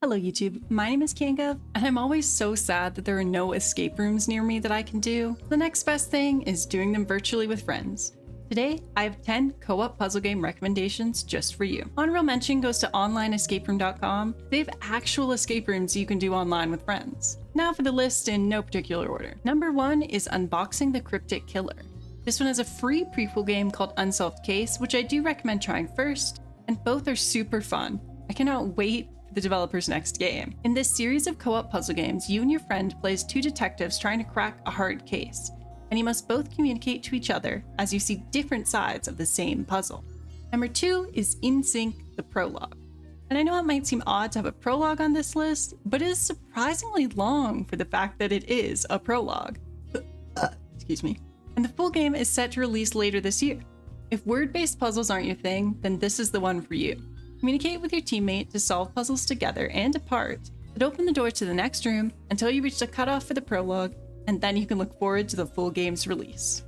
Hello YouTube, my name is Kanga, and I'm always so sad that there are no escape rooms near me that I can do. The next best thing is doing them virtually with friends. Today, I have 10 co-op puzzle game recommendations just for you. Honorable mention goes to onlineescaperoom.com. They have actual escape rooms you can do online with friends. Now for the list in no particular order. Number 1 is Unboxing the Cryptic Killer. This one has a free prequel game called Unsolved Case, which I do recommend trying first, and both are super fun. I cannot wait for the developer's next game. In this series of co-op puzzle games, you and your friend play as two detectives trying to crack a hard case, and you must both communicate to each other as you see different sides of the same puzzle. Number 2 is In Sync, the Prologue. And I know it might seem odd to have a prologue on this list, but it is surprisingly long for the fact that it is a prologue. Excuse me. And the full game is set to release later this year. If word-based puzzles aren't your thing, then this is the one for you. Communicate with your teammate to solve puzzles together and apart that open the door to the next room until you reach the cutoff for the prologue, and then you can look forward to the full game's release.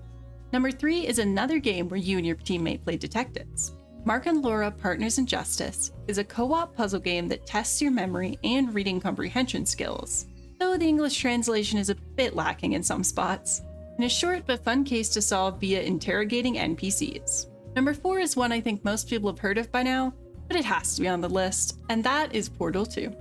Number 3 is another game where you and your teammate play detectives. Mark and Laura Partners in Justice is a co-op puzzle game that tests your memory and reading comprehension skills, though the English translation is a bit lacking in some spots, and a short but fun case to solve via interrogating NPCs. Number 4 is one I think most people have heard of by now, but it has to be on the list, and that is Portal 2.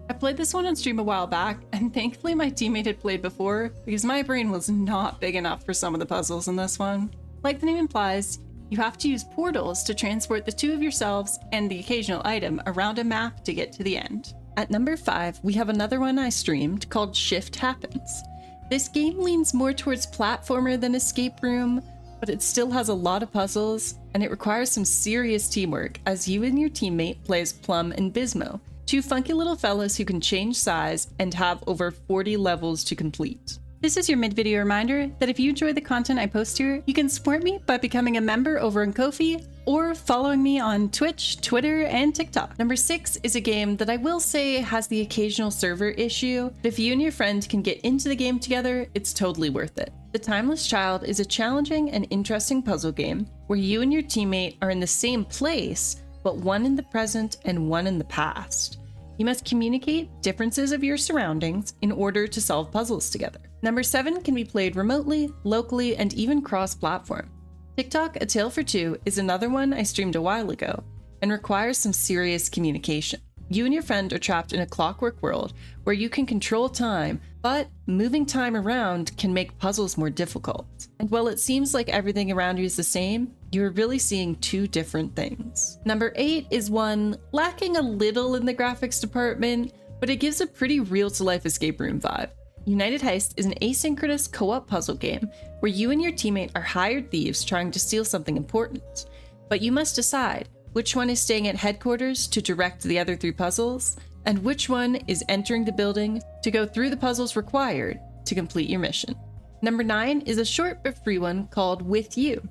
I played this one on stream a while back, and thankfully my teammate had played before because my brain was not big enough for some of the puzzles in this one. Like the name implies, you have to use portals to transport the two of yourselves and the occasional item around a map to get to the end. At number 5, we have another one I streamed called Shift Happens. This game leans more towards platformer than escape room, but it still has a lot of puzzles, and it requires some serious teamwork as you and your teammate play as Plum and Bismo, two funky little fellas who can change size and have over 40 levels to complete. This is your mid-video reminder that if you enjoy the content I post here, you can support me by becoming a member over on Kofi or following me on Twitch, Twitter, and TikTok. Number 6 is a game that I will say has the occasional server issue, but if you and your friend can get into the game together, it's totally worth it. The Timeless Child is a challenging and interesting puzzle game where you and your teammate are in the same place, but one in the present and one in the past. You must communicate differences of your surroundings in order to solve puzzles together. Number 7 can be played remotely, locally, and even cross-platform. TikTok A Tale for Two is another one I streamed a while ago and requires some serious communication. You and your friend are trapped in a clockwork world where you can control time, but moving time around can make puzzles more difficult. And while it seems like everything around you is the same, you're really seeing two different things. Number 8 is one lacking a little in the graphics department, but it gives a pretty real-to-life escape room vibe. United Heist is an asynchronous co-op puzzle game where you and your teammate are hired thieves trying to steal something important, but you must decide which one is staying at headquarters to direct the other 3 puzzles, and which one is entering the building to go through the puzzles required to complete your mission. Number 9 is a short but free one called With You.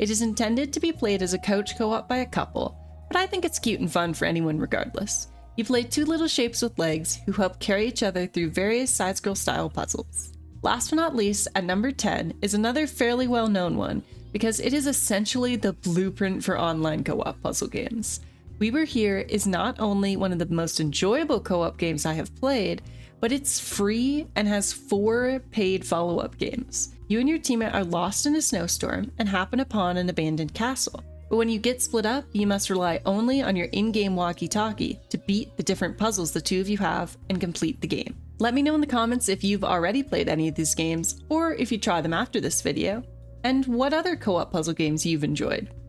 It is intended to be played as a couch co-op by a couple, but I think it's cute and fun for anyone regardless. You play 2 little shapes with legs who help carry each other through various side-scroll style puzzles. Last but not least, at number 10 is another fairly well-known one because it is essentially the blueprint for online co-op puzzle games. We Were Here is not only one of the most enjoyable co-op games I have played, but it's free and has 4 paid follow-up games. You and your teammate are lost in a snowstorm and happen upon an abandoned castle. But when you get split up, you must rely only on your in-game walkie-talkie to beat the different puzzles the two of you have and complete the game. Let me know in the comments if you've already played any of these games, or if you try them after this video, and what other co-op puzzle games you've enjoyed.